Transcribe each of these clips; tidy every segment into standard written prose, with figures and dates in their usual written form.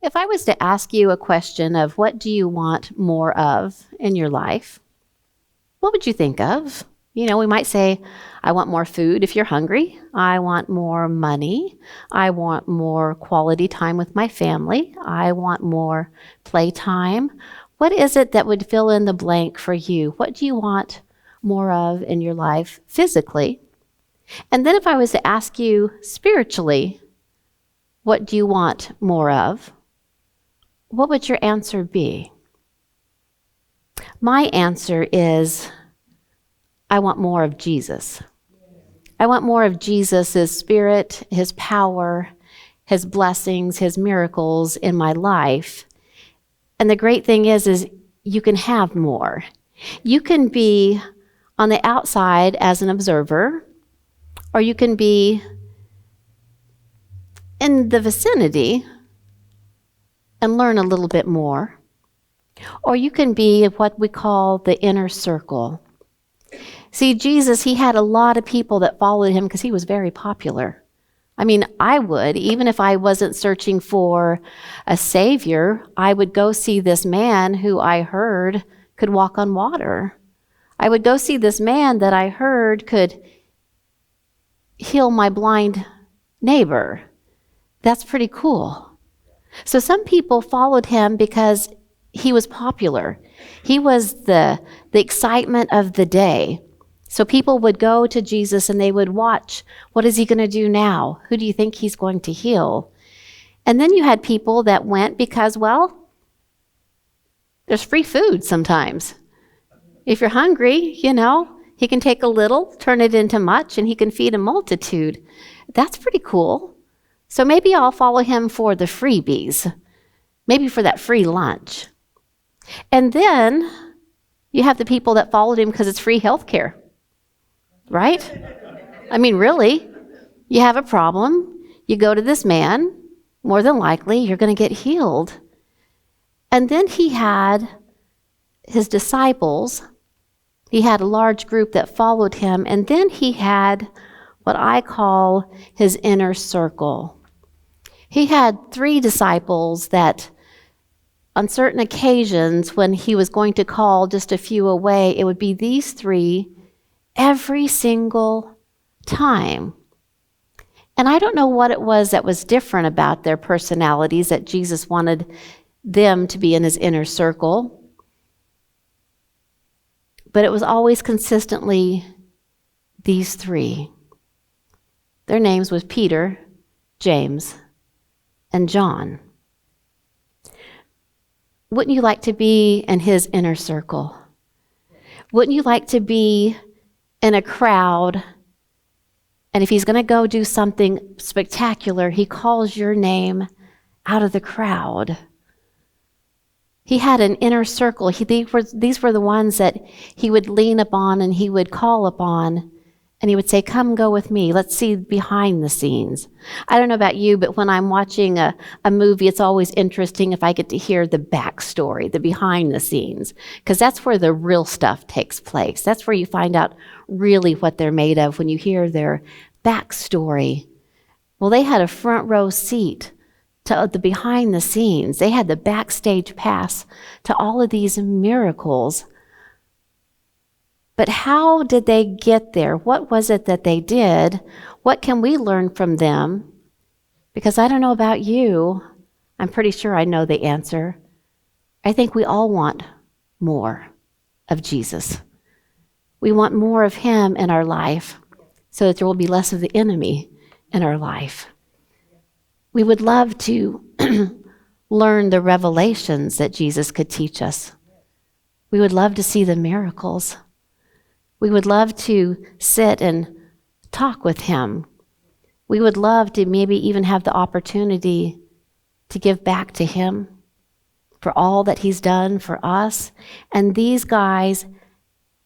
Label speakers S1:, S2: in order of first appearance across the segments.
S1: If I was to ask you a question of what do you want more of in your life, what would you think of? We might say, I want more food if you're hungry. I want more money. I want more quality time with my family. I want more playtime. What is it that would fill in the blank for you? What do you want more of in your life physically? And then if I was to ask you spiritually, what do you want more of? What would your answer be? My answer is, I want more of Jesus. I want more of Jesus' spirit, his power, his blessings, his miracles in my life. And the great thing is you can have more. You can be on the outside as an observer, or you can be in the vicinity and learn a little bit more. Or you can be what we call the inner circle. See, Jesus, he had a lot of people that followed him because he was very popular. I mean, I would, even if I wasn't searching for a savior, I would go see this man who I heard could walk on water. I would go see this man that I heard could heal my blind neighbor. That's pretty cool. So some people followed him because he was popular. He was the excitement of the day. So people would go to Jesus and they would watch, what is he going to do now? Who do you think he's going to heal? And then you had people that went because, well, there's free food sometimes. If you're hungry, he can take a little, turn it into much, and he can feed a multitude. That's pretty cool. So maybe I'll follow him for the freebies, maybe for that free lunch. And then you have the people that followed him because it's free health care. Right? I mean, really, you have a problem, you go to this man, more than likely you're going to get healed. And then he had his disciples. He had a large group that followed him. And then he had what I call his inner circle. He had 3 disciples that on certain occasions when he was going to call just a few away, it would be these 3 every single time. And I don't know what it was that was different about their personalities that Jesus wanted them to be in his inner circle. But it was always consistently these 3. Their names was Peter, James, and John. Wouldn't you like to be in his inner circle? Wouldn't you like to be in a crowd, and if he's going to go do something spectacular, he calls your name out of the crowd? He had an inner circle. These were the ones that he would lean upon and he would call upon, and he would say, come go with me. Let's see behind the scenes. I don't know about you, but when I'm watching a movie, it's always interesting if I get to hear the backstory, the behind the scenes, because that's where the real stuff takes place. That's where you find out really what they're made of when you hear their backstory. Well, they had a front row seat to the behind the scenes. They had the backstage pass to all of these miracles. But how did they get there? What was it that they did? What can we learn from them? Because I don't know about you. I'm pretty sure I know the answer. I think we all want more of Jesus. We want more of him in our life so that there will be less of the enemy in our life. We would love to learn the revelations that Jesus could teach us. We would love to see the miracles. We would love to sit and talk with him. We would love to maybe even have the opportunity to give back to him for all that he's done for us. And these guys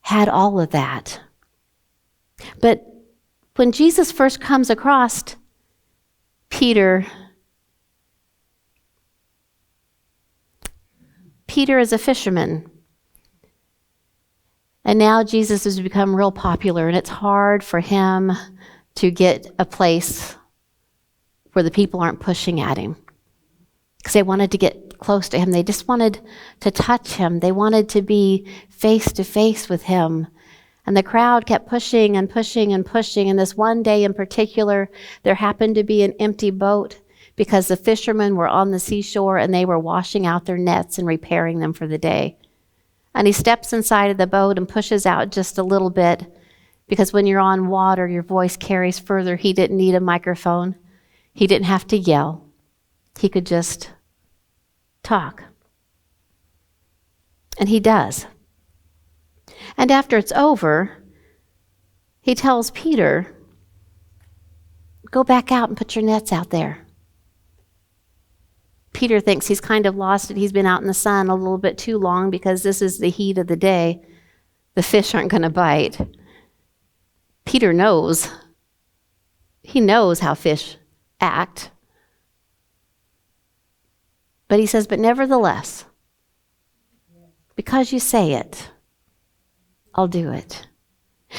S1: had all of that. But when Jesus first comes across Peter is a fisherman. And now Jesus has become real popular, and it's hard for him to get a place where the people aren't pushing at him. because they wanted to get close to him. They just wanted to touch him. They wanted to be face to face with him. And the crowd kept pushing and pushing and pushing. And this one day in particular, there happened to be an empty boat because the fishermen were on the seashore and they were washing out their nets and repairing them for the day. And he steps inside of the boat and pushes out just a little bit, because when you're on water, your voice carries further. He didn't need a microphone. He didn't have to yell. He could just talk. And he does. And after it's over, he tells Peter, go back out and put your nets out there. Peter thinks he's kind of lost it. He's been out in the sun a little bit too long because this is the heat of the day. The fish aren't going to bite. Peter knows. He knows how fish act. But he says, but nevertheless, because you say it, I'll do it.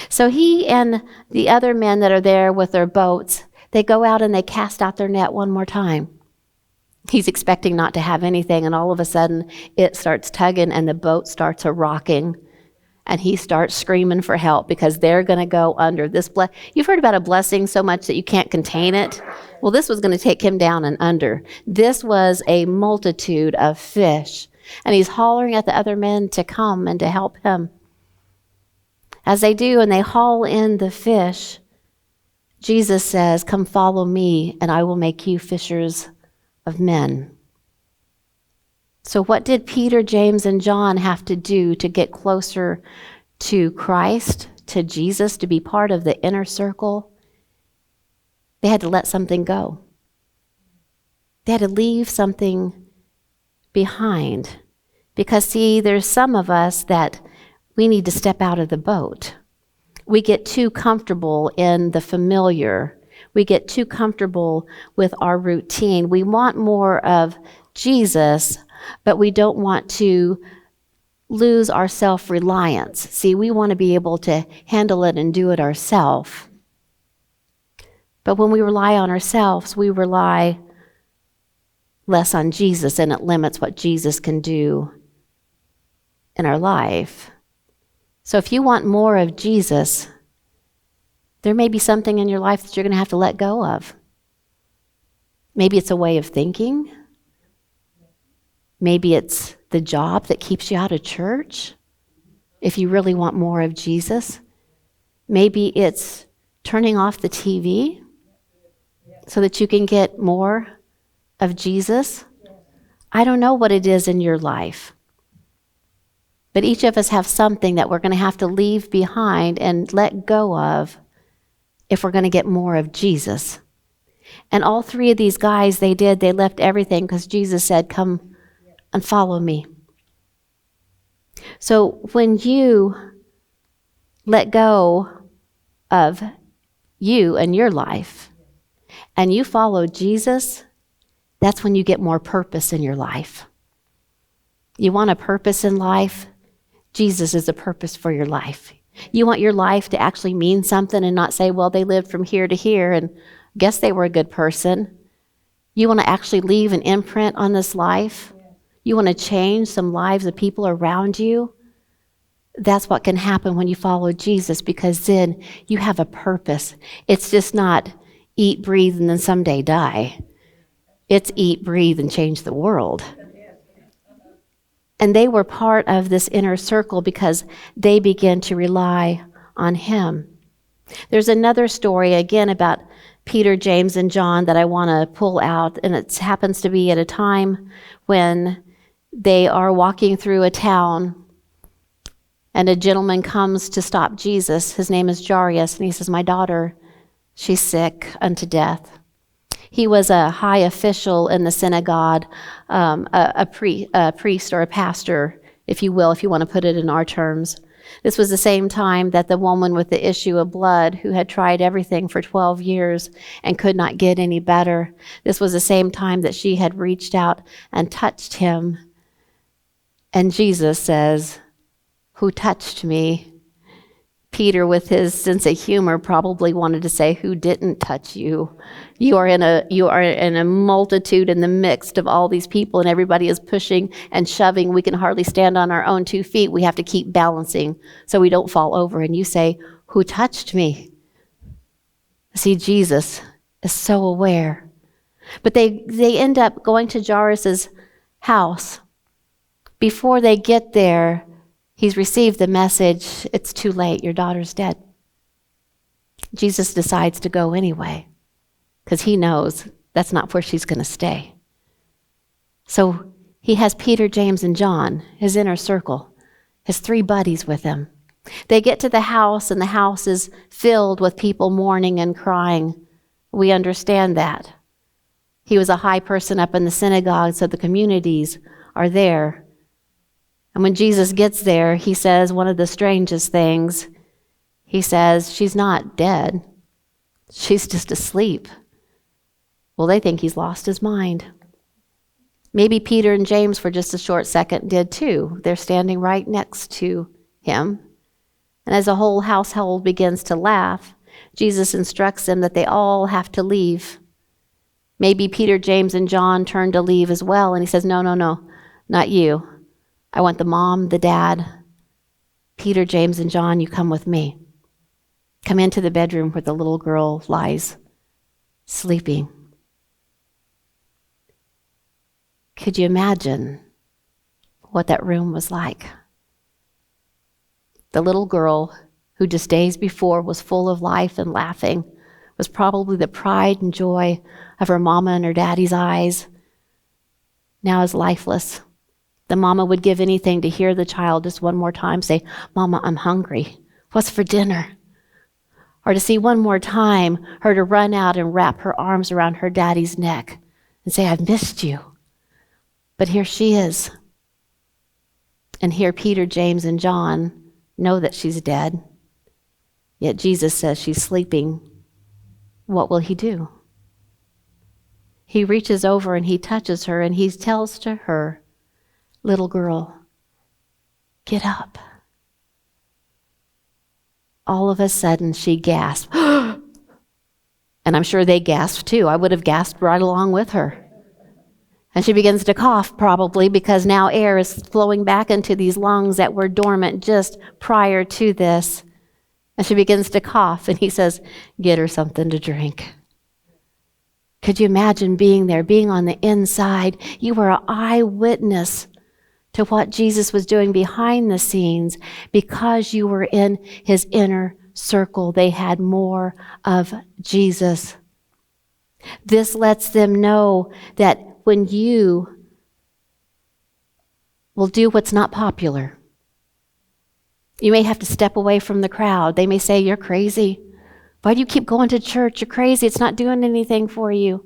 S1: So he and the other men that are there with their boats, they go out and they cast out their net one more time. He's expecting not to have anything, and all of a sudden it starts tugging and the boat starts a-rocking, and he starts screaming for help because they're going to go under. You've heard about a blessing so much that you can't contain it. Well, this was going to take him down and under. This was a multitude of fish, and he's hollering at the other men to come and to help him. As they do, and they haul in the fish, Jesus says, come follow me, and I will make you fishers of men. So what did Peter, James, and John have to do to get closer to Christ, to Jesus, to be part of the inner circle? They had to let something go. They had to leave something behind. Because, see, there's some of us that we need to step out of the boat. We get too comfortable in the familiar. We get too comfortable with our routine. We want more of Jesus, but we don't want to lose our self-reliance. See, we want to be able to handle it and do it ourselves. But when we rely on ourselves, we rely less on Jesus, and it limits what Jesus can do in our life. So if you want more of Jesus, there may be something in your life that you're going to have to let go of. Maybe it's a way of thinking. Maybe it's the job that keeps you out of church, if you really want more of Jesus. Maybe it's turning off the TV so that you can get more of Jesus. I don't know what it is in your life. But each of us have something that we're going to have to leave behind and let go of if we're going to get more of Jesus. And all three of these guys, they left everything because Jesus said, come and follow me. So when you let go of you and your life and you follow Jesus, that's when you get more purpose in your life. You want a purpose in life? Jesus is a purpose for your life. You want your life to actually mean something and not say, well, they lived from here to here and guess they were a good person. You want to actually leave an imprint on this life. You want to change some lives of people around you. That's what can happen when you follow Jesus, because then you have a purpose. It's just not eat, breathe, and then someday die. It's eat, breathe, and change the world. And they were part of this inner circle because they began to rely on him. There's another story, again, about Peter, James, and John that I want to pull out, and it happens to be at a time when they are walking through a town, and a gentleman comes to stop Jesus. His name is Jairus, and he says, my daughter, she's sick unto death. He was a high official in the synagogue, a priest or a pastor, if you will, if you want to put it in our terms. This was the same time that the woman with the issue of blood, who had tried everything for 12 years and could not get any better, this was the same time that she had reached out and touched him. And Jesus says, who touched me? Peter, with his sense of humor, probably wanted to say, "Who didn't touch you? You are in a multitude in the midst of all these people, and everybody is pushing and shoving. We can hardly stand on our own 2 feet. We have to keep balancing so we don't fall over. And you say, 'Who touched me?'" See, Jesus is so aware. But they end up going to Jairus' house. Before they get there, he's received the message, "It's too late, your daughter's dead." Jesus decides to go anyway, because he knows that's not where she's going to stay. So he has Peter, James, and John, his inner circle, his 3 buddies with him. They get to the house, and the house is filled with people mourning and crying. We understand that. He was a high person up in the synagogue, so the communities are there. And when Jesus gets there, he says one of the strangest things. He says, "She's not dead. She's just asleep." Well, they think he's lost his mind. Maybe Peter and James, for just a short second, did too. They're standing right next to him. And as the whole household begins to laugh, Jesus instructs them that they all have to leave. Maybe Peter, James, and John turn to leave as well, and he says, no, not you. I want the mom, the dad, Peter, James, and John, you come with me. Come into the bedroom where the little girl lies sleeping. Could you imagine what that room was like? The little girl who just days before was full of life and laughing was probably the pride and joy of her mama and her daddy's eyes, now is lifeless. The mama would give anything to hear the child just one more time say, "Mama, I'm hungry. What's for dinner?" Or to see one more time her to run out and wrap her arms around her daddy's neck and say, "I've missed you." But here she is. And here Peter, James, and John know that she's dead. Yet Jesus says she's sleeping. What will he do? He reaches over and he touches her and he tells to her, "Little girl, get up." All of a sudden she gasped. And I'm sure they gasped too. I would have gasped right along with her. And she begins to cough, probably because now air is flowing back into these lungs that were dormant just prior to this. And she begins to cough, and he says, "Get her something to drink." Could you imagine being there, being on the inside? You were an eyewitness to what Jesus was doing behind the scenes because you were in his inner circle. They had more of Jesus. This lets them know that when you will do what's not popular, you may have to step away from the crowd. They may say, "You're crazy. Why do you keep going to church? You're crazy. It's not doing anything for you."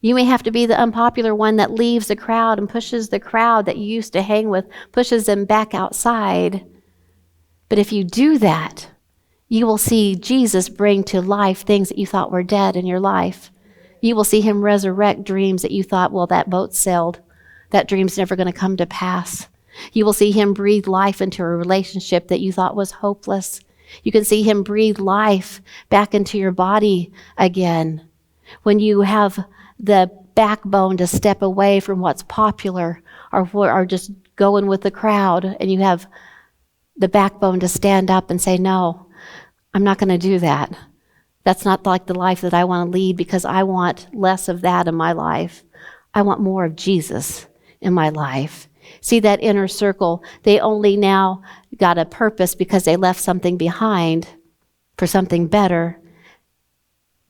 S1: You may have to be the unpopular one that leaves the crowd and pushes the crowd that you used to hang with, pushes them back outside. But if you do that, you will see Jesus bring to life things that you thought were dead in your life. You will see him resurrect dreams that you thought, well, that boat sailed. That dream's never going to come to pass. You will see him breathe life into a relationship that you thought was hopeless. You can see him breathe life back into your body again. When you have the backbone to step away from what's popular or just going with the crowd, and you have the backbone to stand up and say, "No, I'm not going to do that. That's not like the life that I want to lead because I want less of that in my life. I want more of Jesus in my life." See that inner circle, they only now got a purpose because they left something behind for something better.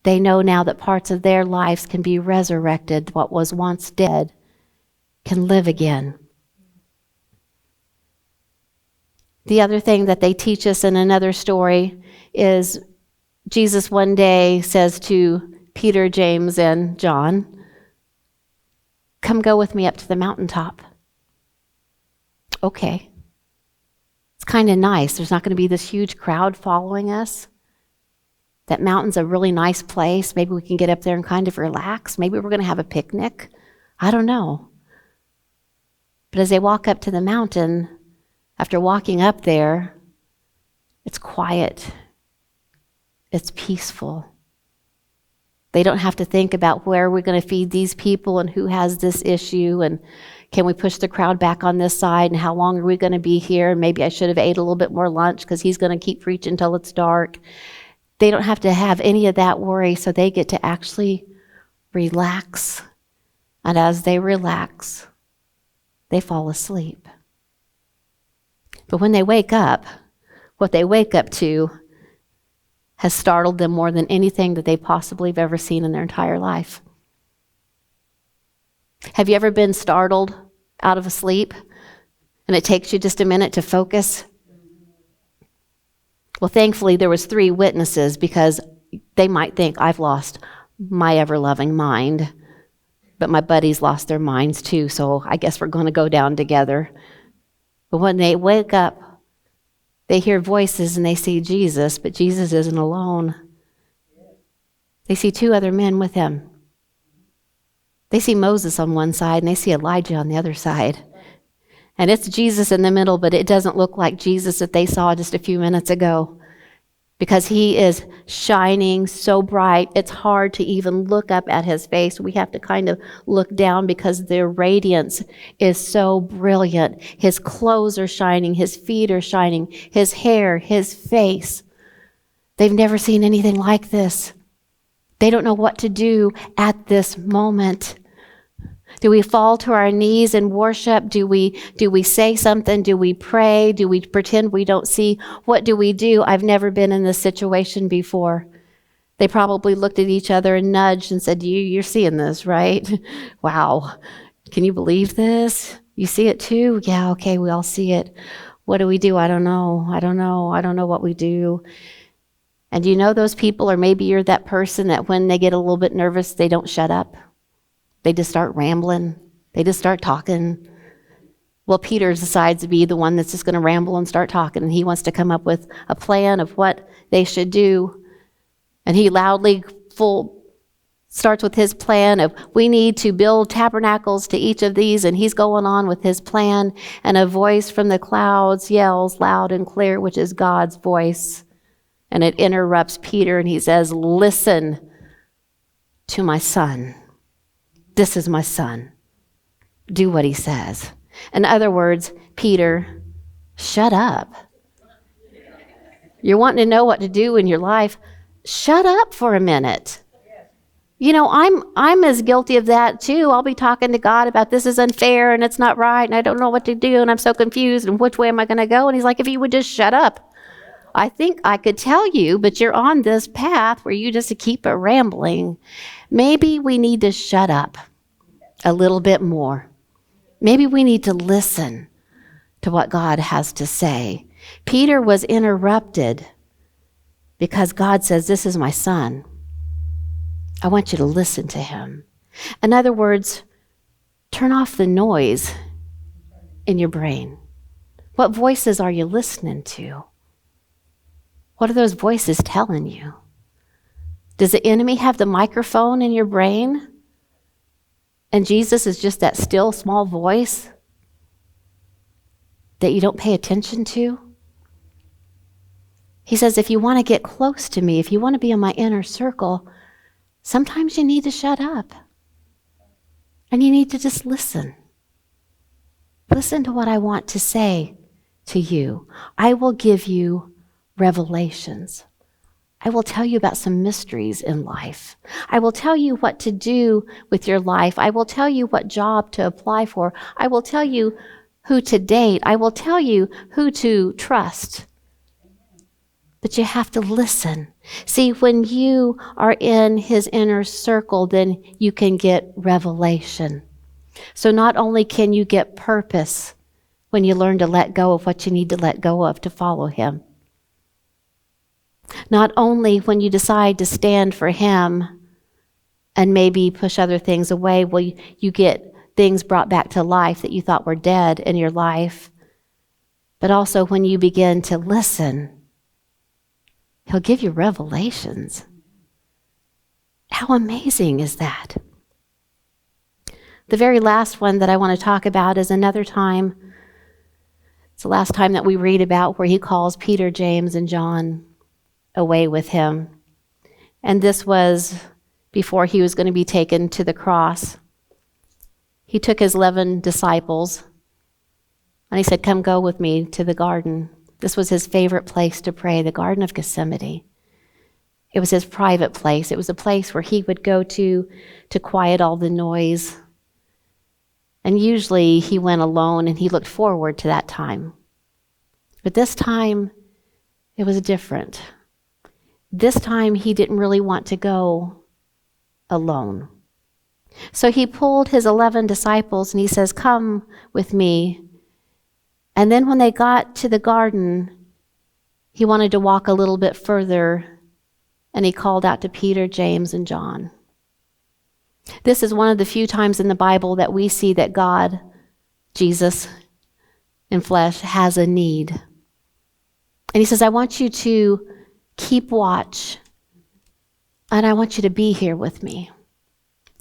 S1: They know now that parts of their lives can be resurrected. What was once dead can live again. The other thing that they teach us in another story is Jesus one day says to Peter, James, and John, "Come go with me up to the mountaintop." Okay. It's kind of nice. There's not going to be this huge crowd following us. That mountain's a really nice place. Maybe we can get up there and kind of relax. Maybe we're going to have a picnic. I don't know. But as they walk up to the mountain, after walking up there, It's quiet. It's peaceful. They don't have to think about where we're going to feed these people and who has this issue and can we push the crowd back on this side and how long are we going to be here and maybe I should have ate a little bit more lunch because he's going to keep preaching until it's dark. They don't have to have any of that worry, so they get to actually relax. And as they relax, they fall asleep. But when they wake up, what they wake up to has startled them more than anything that they possibly have ever seen in their entire life. Have you ever been startled out of a sleep and it takes you just a minute to focus? Well, thankfully, there was 3 witnesses because they might think I've lost my ever-loving mind, but my buddies lost their minds too, so I guess we're going to go down together. But when they wake up, they hear voices and they see Jesus, but Jesus isn't alone. They see 2 other men with him. They see Moses on one side and they see Elijah on the other side. And it's Jesus in the middle, but it doesn't look like Jesus that they saw just a few minutes ago because he is shining so bright. It's hard to even look up at his face. We have to kind of look down because the radiance is so brilliant. His clothes are shining. His feet are shining. His hair, his face. They've never seen anything like this. They don't know what to do at this moment. Do we fall to our knees and worship? Do we say something? Do we pray? Do we pretend we don't see? What do we do? I've never been in this situation before. They probably looked at each other and nudged and said, you're seeing this, right? Wow. Can you believe this? You see it too? Yeah, okay, we all see it. What do we do? I don't know. I don't know what we do. And you know those people, or maybe you're that person that when they get a little bit nervous, they don't shut up. They just start rambling. They just start talking. Well, Peter decides to be the one that's just going to ramble and start talking, and he wants to come up with a plan of what they should do. And he loudly starts with his plan of we need to build tabernacles to each of these, and he's going on with his plan, and a voice from the clouds yells loud and clear, which is God's voice, and it interrupts Peter, and he says, listen to my son. This is my son. Do what he says. In other words, Peter, shut up. You're wanting to know what to do in your life. Shut up for a minute. You know, I'm as guilty of that too. I'll be talking to God about this is unfair and it's not right and I don't know what to do and I'm so confused and which way am I going to go? And he's like, if you would just shut up. I think I could tell you, but you're on this path where you just keep it rambling. Maybe we need to shut up a little bit more. Maybe we need to listen to what God has to say. Peter was interrupted because God says, this is my son. I want you to listen to him. In other words, turn off the noise in your brain. What voices are you listening to? What are those voices telling you? Does the enemy have the microphone in your brain? And Jesus is just that still small voice that you don't pay attention to? He says, if you want to get close to me, if you want to be in my inner circle, sometimes you need to shut up. And you need to just listen. Listen to what I want to say to you. I will give you revelations. I will tell you about some mysteries in life. I will tell you what to do with your life. I will tell you what job to apply for. I will tell you who to date. I will tell you who to trust. But you have to listen. See, when you are in his inner circle, then you can get revelation. So not only can you get purpose when you learn to let go of what you need to let go of to follow him. Not only when you decide to stand for him and maybe push other things away, will you get things brought back to life that you thought were dead in your life, but also when you begin to listen, he'll give you revelations. How amazing is that? The very last one that I want to talk about is another time It's the last time that we read about where he calls Peter, James, and John away with him. And this was before he was going to be taken to the cross. He took his 11 disciples and he said, "Come go with me to the garden." This was his favorite place to pray, the Garden of Gethsemane. It was his private place. It was a place where he would go to quiet all the noise. And usually he went alone and he looked forward to that time. But this time, it was different. This time he didn't really want to go alone. So he pulled his 11 disciples and he says, "Come with me." And then when they got to the garden, he wanted to walk a little bit further and he called out to Peter, James, and John. This is one of the few times in the Bible that we see that God, Jesus in flesh, has a need. And he says, "I want you to keep watch, and I want you to be here with me.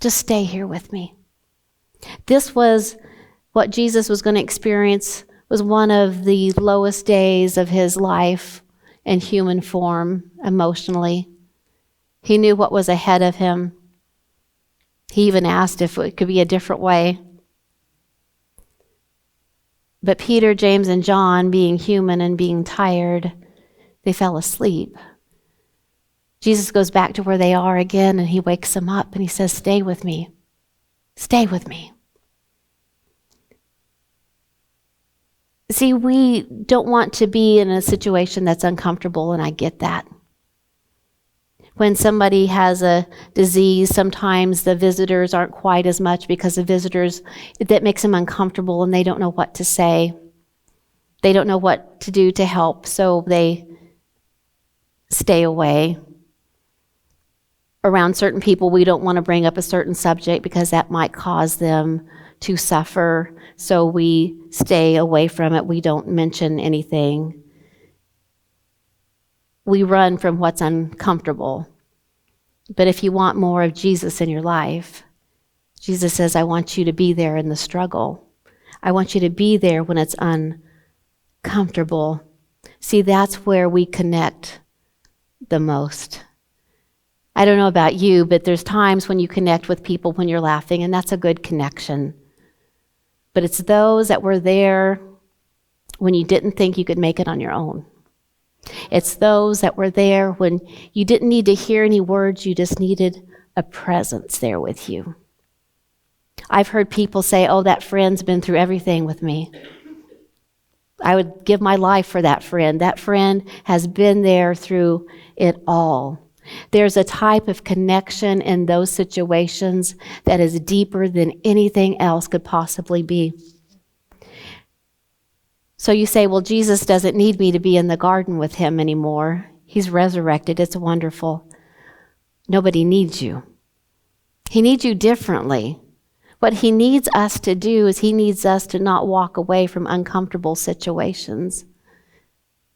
S1: Just stay here with me." This was what Jesus was going to experience, was one of the lowest days of his life in human form, emotionally. He knew what was ahead of him. He even asked if it could be a different way. But Peter, James, and John, being human and being tired, they fell asleep. Jesus goes back to where they are again and he wakes them up and he says, "Stay with me. Stay with me." See, we don't want to be in a situation that's uncomfortable, and I get that. When somebody has a disease, sometimes the visitors aren't quite as much because the visitors, that makes them uncomfortable and they don't know what to say. They don't know what to do to help, so they stay away. Around certain people, we don't want to bring up a certain subject because that might cause them to suffer, so we stay away from it. We don't mention anything. We run from what's uncomfortable. But if you want more of Jesus in your life, Jesus says, "I want you to be there in the struggle. I want you to be there when it's uncomfortable." See, that's where we connect the most. I don't know about you, but there's times when you connect with people when you're laughing, and that's a good connection. But it's those that were there when you didn't think you could make it on your own. It's those that were there when you didn't need to hear any words, you just needed a presence there with you. I've heard people say, "Oh, that friend's been through everything with me. I would give my life for that friend. That friend has been there through it all." There's a type of connection in those situations that is deeper than anything else could possibly be. So you say, "Well, Jesus doesn't need me to be in the garden with him anymore. He's resurrected. It's wonderful." Nobody needs you. He needs you differently. What he needs us to do is he needs us to not walk away from uncomfortable situations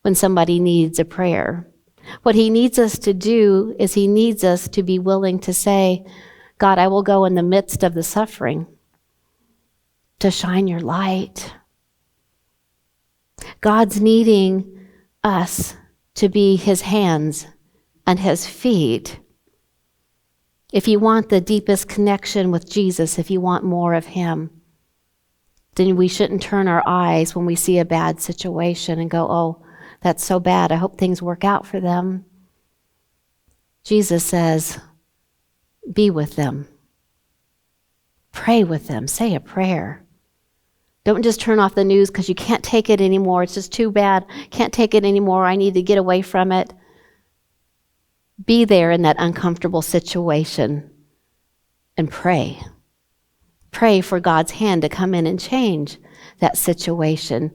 S1: when somebody needs a prayer. What he needs us to do is he needs us to be willing to say, "God, I will go in the midst of the suffering to shine your light." God's needing us to be his hands and his feet. If you want the deepest connection with Jesus, if you want more of him, then we shouldn't turn our eyes when we see a bad situation and go, "Oh, that's so bad. I hope things work out for them." Jesus says, be with them. Pray with them. Say a prayer. Don't just turn off the news because you can't take it anymore. It's just too bad. Can't take it anymore. I need to get away from it. Be there in that uncomfortable situation and pray. Pray for God's hand to come in and change that situation.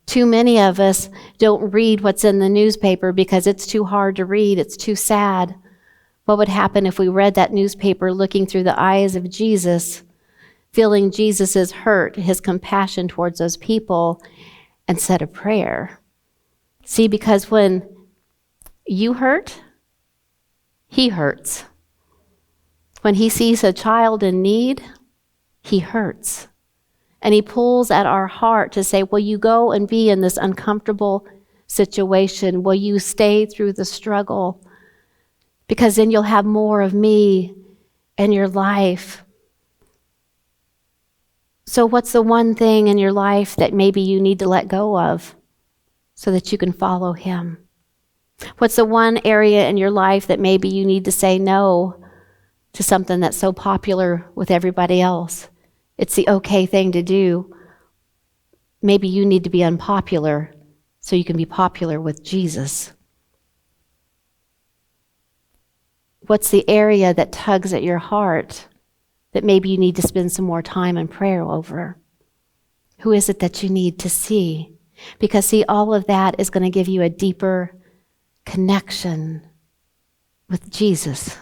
S1: Too many of us don't read what's in the newspaper because it's too hard to read. It's too sad. What would happen if we read that newspaper looking through the eyes of Jesus, feeling Jesus' hurt, his compassion towards those people, and said a prayer? See, because when you hurt, he hurts. When he sees a child in need, he hurts. And he pulls at our heart to say, will you go and be in this uncomfortable situation? Will you stay through the struggle? Because then you'll have more of me in your life. So what's the one thing in your life that maybe you need to let go of so that you can follow him? What's the one area in your life that maybe you need to say no to something that's so popular with everybody else? It's the okay thing to do. Maybe you need to be unpopular so you can be popular with Jesus. What's the area that tugs at your heart that maybe you need to spend some more time in prayer over? Who is it that you need to see? Because see, all of that is going to give you a deeper connection with Jesus.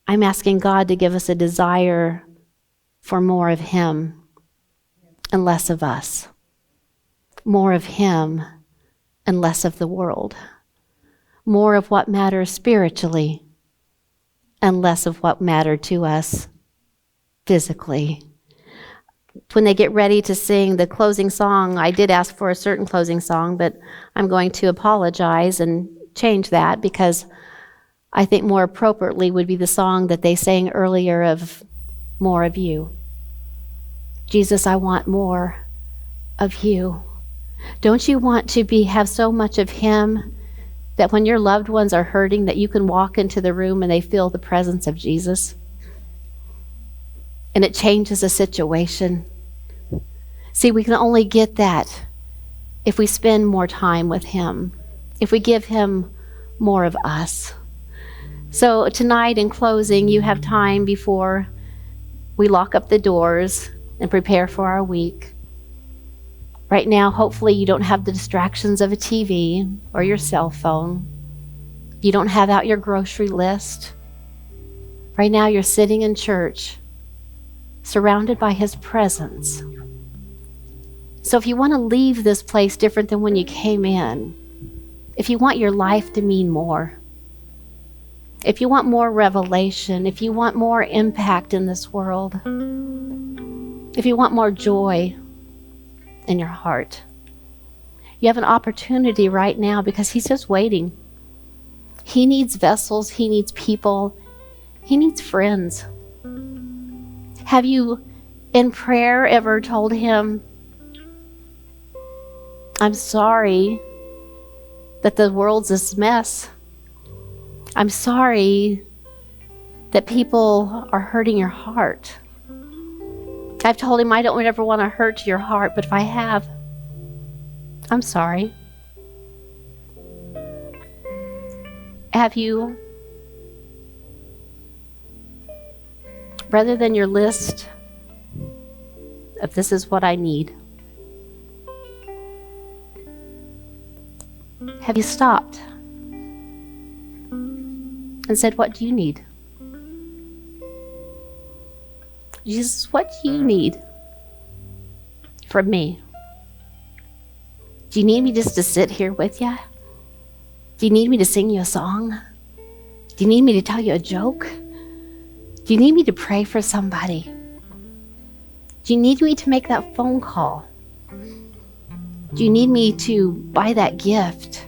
S1: I'm asking God to give us a desire for more of him and less of us. More of him and less of the world. More of what matters spiritually and less of what mattered to us physically. When they get ready to sing the closing song, I did ask for a certain closing song, but I'm going to apologize and change that because I think more appropriately would be the song that they sang earlier of more of you. Jesus, I want more of you. Don't you want to have so much of him that when your loved ones are hurting that you can walk into the room and they feel the presence of Jesus? And it changes the situation. See, we can only get that if we spend more time with him, if we give him more of us. So tonight in closing, you have time before we lock up the doors and prepare for our week. Right now, hopefully you don't have the distractions of a TV or your cell phone. You don't have out your grocery list. Right now you're sitting in church, surrounded by his presence. So if you want to leave this place different than when you came in, if you want your life to mean more, if you want more revelation, if you want more impact in this world, if you want more joy in your heart, you have an opportunity right now because he's just waiting. He needs vessels, he needs people, he needs friends. Have you in prayer ever told him, I'm sorry that the world's this mess. I'm sorry that people are hurting your heart. I've told him I don't ever want to hurt your heart, but if I have, I'm sorry. Have you, rather than your list of this is what I need, have you stopped and said, what do you need? Jesus, what do you need from me? Do you need me just to sit here with you? Do you need me to sing you a song? Do you need me to tell you a joke? Do you need me to pray for somebody? Do you need me to make that phone call? Do you need me to buy that gift?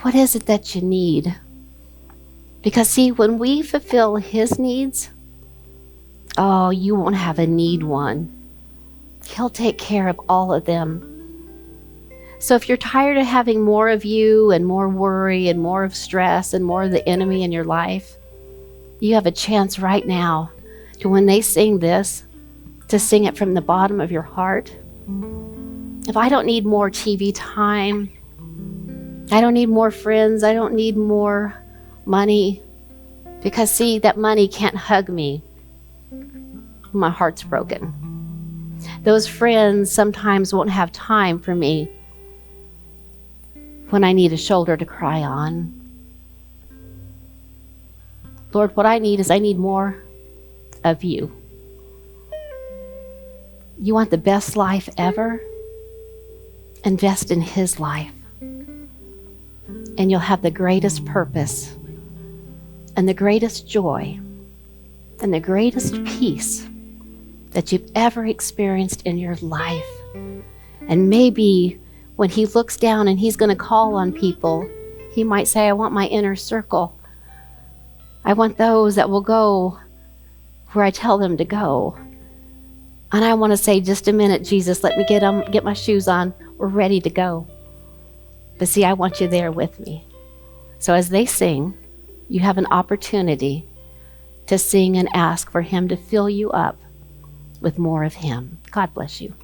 S1: What is it that you need? Because see, when we fulfill his needs, oh, you won't have a need one. He'll take care of all of them. So if you're tired of having more of you and more worry and more of stress and more of the enemy in your life, you have a chance right now to, when they sing this, to sing it from the bottom of your heart. If I don't need more TV time, I don't need more friends, I don't need more money, because see, that money can't hug me. My heart's broken. Those friends sometimes won't have time for me when I need a shoulder to cry on. Lord, what I need is I need more of you. You want the best life ever? Invest in his life. And you'll have the greatest purpose and the greatest joy and the greatest peace that you've ever experienced in your life. And maybe when he looks down and he's going to call on people, he might say, I want my inner circle. I want those that will go where I tell them to go. And I want to say, just a minute, Jesus, let me get my shoes on. We're ready to go. But see, I want you there with me. So as they sing, you have an opportunity to sing and ask for him to fill you up with more of him. God bless you.